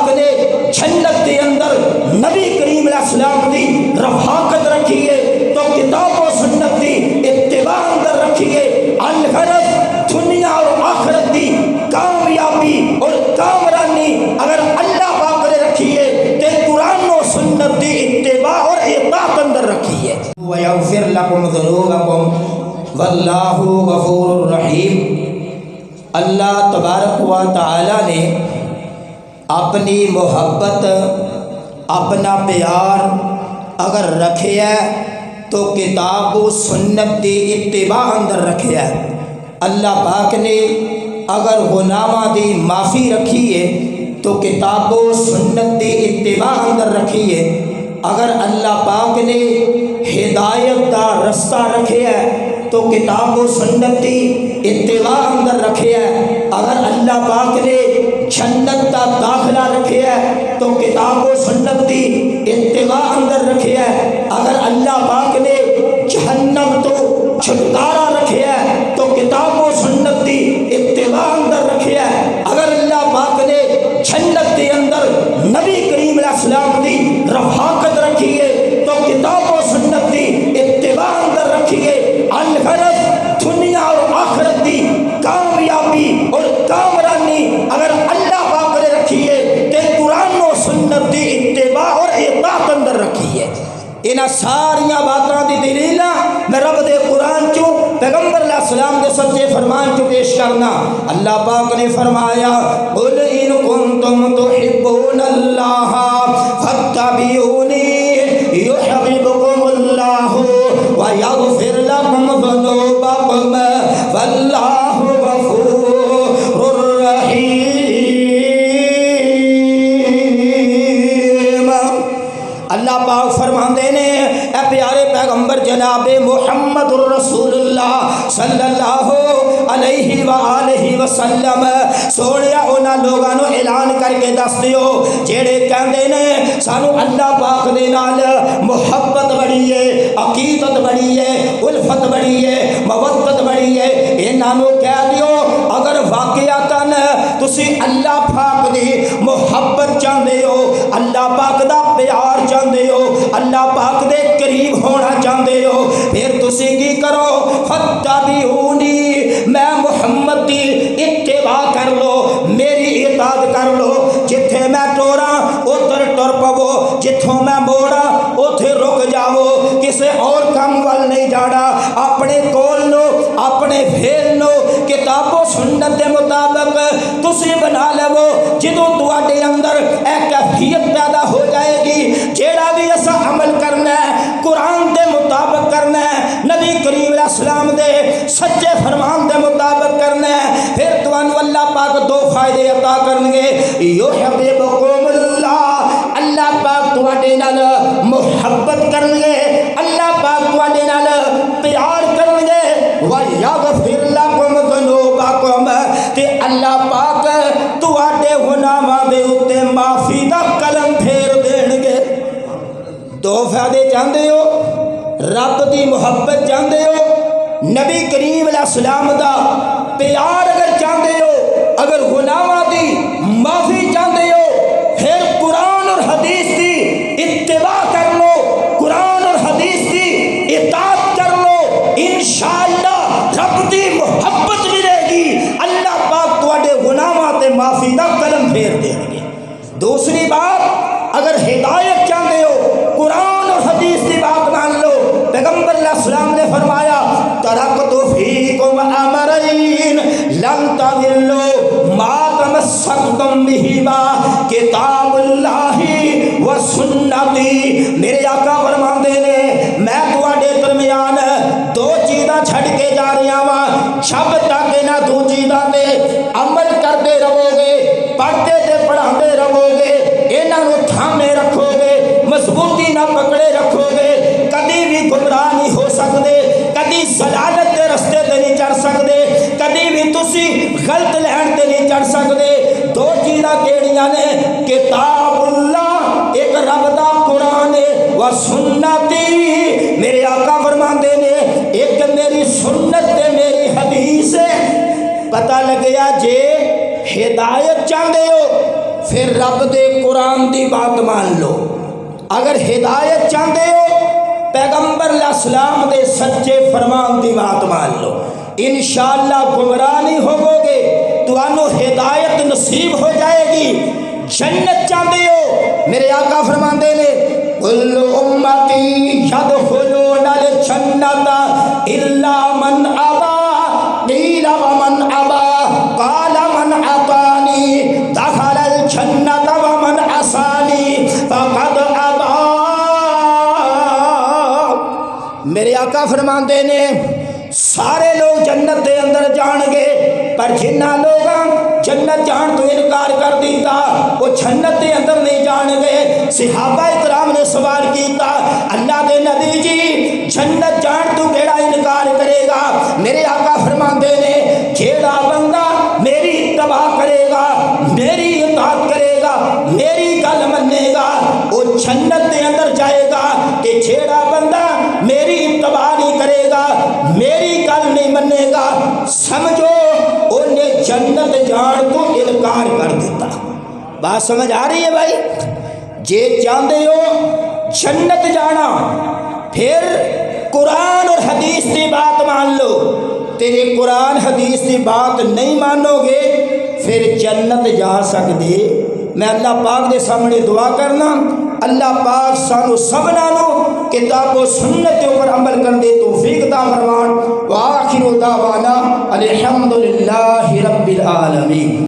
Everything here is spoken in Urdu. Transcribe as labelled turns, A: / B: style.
A: پاک نے جنت کے اندر نبی کریم علیہ السلام دی رفاقت رکھی ہے تو کتاب و سنت دی اتباع اندر رکھی ہے۔ الغرض دنیا اور آخرت دی کامیابی اور کامرانی اگر اللہ پاک نے رکھی ہے تے قرآن و سنت دی اتباع اور اطاعت اندر رکھی ہے۔ وَيَغْفِرْ لَكُمْ ذُنُوبَكُمْ وَاللَّهُ غَفُورٌ رَحِيمٌ۔ اللہ تبارک و تعالی نے اپنی محبت اپنا پیار اگر رکھے ہے تو کتاب و سنت دی اتباع اندر رکھے ہے۔ اللہ پاک نے اگر گناہاں دی معافی رکھی ہے تو کتاب و سنت دی اتباع اندر رکھی ہے۔ اگر اللہ پاک نے ہدایت دا رستہ رکھے ہے تو کتاب و سنت دی اتباع اندر رکھے ہے۔ اگر اللہ پاک نے جنت دا داخلہ رکھے ہے تو کتاب و سنت دی اتباع اندر رکھے ہے۔ اگر اللہ پاک نے جہنم تو چھٹکارا رکھے ہے تو کتاب و سنت دی اتباع اندر رکھے ہے۔ اگر اللہ پاک نے جنت کے اندر نبی کریم علیہ السلام دی رفاقت رکھی ہے تو کتاب و سنت دی اتباع اندر رکھی ہے۔ الغرض دنیا اور آخرت دی کامیابی اور کامرانی اگر اللہ پاک نے رکھی ہے تے قرآن و سنت دی اتباع اور اطاعت اندر رکھی ہے۔ انہاں ساریاں باتاں دی دلیلاں میں رب دے قرآن چوں پیغمبر علیہ السلام دے سچے فرمان چوں پیش کرنا۔ اللہ پاک نے فرمایا قل ان کنتم تحبون اللہ فاتبعونی یحببکم اللہ ویغفر لکم ذنوبکم واللہ غفور رحیم۔ اللہ پاک فرماندے نے اے پیارے پیغمبر جناب محمد الرسول اللہ صلی اللہ علیہ وآلہ وسلم سونیا انہاں لوگاں نو اعلان کر کے دس دیو جیڑے کہندے نے سانو اللہ پاک دے نال محبت بڑی ہے، عقیدت بڑی ہے، الفت بڑی ہے، مودت بڑی ہے، انہاں نو کہہ دیو اگر واقعتاً تسی اللہ پاک دی محبت چاہندے ہو، اللہ پاک دا پیار چاہندے ہو، اللہ پاک دے قریب ہونا چاہندے ہو، پھر تسی کی کرو فاتبعونی میں محمد دی اتباع کر لو، میری اطاعت کر لو، جتھے میں ٹوراں ادھر ٹر پو، جتھوں میں موڑاں اتھے رک جاؤ، کسے اور کام وال نہیں جانا، اپنے کول نو اپنے پھیل نو کتاب و سنت دے مطابق تسی بنا لو۔ جدوں تواڈے اندر اے کیفیت پیدا ہو جائے گی جیڑا بھی ایسا عمل کرنا ہے قرآن دے مطابق کرنا ہے، نبی کریم علیہ السلام دے سچے فرمان دے مطابق کرنا ہے، پھر تانوں اللہ پاک دو فائدے عطا کرن گے۔ یحببکم اللہ، اللہ پاک تواڈے نال محبت کرن گے، اللہ پاک تواڈے نال پیار کرن گے، وَیَغْفِرْ لَکُمْ ذُنُوبَکُمْ تے اللہ پاک تواڈے گناہاں دے اوتے معافی دا قلم پھیر دین گے۔ دو فائدے چاہندے ہو، رب دی محبت چاہندے ہو، نبی کریم علیہ السلام دا پیار اگر چاہندے ہو، اگر گناہاں دی معافی چاہندے ہو، پھر قرآن اور حدیث دی اتباع کر لو، قرآن اور حدیث دی اطاعت کر لو، انشاءاللہ رب دی محبت ملے گی، اللہ پاک تواڈے گناہاں تے معافی دا قلم پھیر دے گے۔ دوسری بات اگر ہدایت چاہتے ہو قرآن اور حدیث کی بات مان لو، پیغمبر علیہ السلام نے فرمایا ترکت فیکم امرین لن تضلوا ما تمسکتم بہما کتاب اللہ و سنتی۔ میرے آقا فرماندے نے میں تواڈے درمیان دو چیزاں چھڑ کے جا رہا ہاں، جب تک انہاں دو چیزاں تے عمل کرتے رہو گے، پڑھتے تے پڑھاندے رہو گے، انہاں نو تھامے رکھو گے، مضبوطی نہ پکڑے رکھو گے، کدی بھی گمراہ نہیں ہو سکتے، کدی ضلالت کے رستے تے نہیں چڑھ سکتے، کدی بھی تسی غلط لہن تے نہیں چڑھ سکتے۔ دو چیزاں کیڑیاں نے؟ کتاب اللہ ایک رب دا قرآن و سنتی، میرے آقا فرماندے نے ایک میری سنت تے میری حدیث ہے۔ پتہ لگ گیا جے ہدایت چاہتے ہو پھر رب دے قرآن دی بات مان لو۔ اگر ہدایت چاہتے ہو پیغمبر علیہ السلام دے سچے فرمان دی بات مان لو، انشاءاللہ گمراہ نہیں ہوگو گے، تمہوں ہدایت نصیب ہو جائے گی۔ جنت چاہتے ہو، میرے آقا فرماندے نے کل امتی یدخلون الجنت الا من ابا قیل ومن ابا قال من اطانی دخل الجنت ومن عصانی فقد ابا۔ میرے آقا فرماندے نے سارے لوگ جنت دے اندر جان گے، پر جنہ لوگاں جنت جان تو انکار کر دیتا وہ جنت دے اندر نہیں جان گے۔ صحابہ اکرام نے سوال کیتا اللہ دے نبی جی جنت جان تو کیڑا انکار کرے گا؟ میرے آقا فرماندے نے جیڑا بندہ میری اتباع کرے گا، میری اطاعت کرے گا، میری گل منے گا، وہ جنت دے اندر جائے گا۔ کہ جیڑا بندہ میری اتباع نہیں کرے گا، میری گل نہیں منے گا، سمجھو انہیں جنت جان کو انکار کر دیتا۔ بات سمجھ آ رہی ہے بھائی؟ جے چاہتے ہو جنت جانا پھر قرآن اور حدیث کی بات مان لو، تیرے قرآن حدیث کی بات نہیں مانو گے پھر جنت جا سکتے۔ میں اللہ پاک دے سامنے دعا کرنا اللہ پاک سانو سبنا نو کتاب و سنت کے اوپر عمل کرنے توفیق عطا فرمان۔ وآخر دعوانا الحمدللہ رب العالمین۔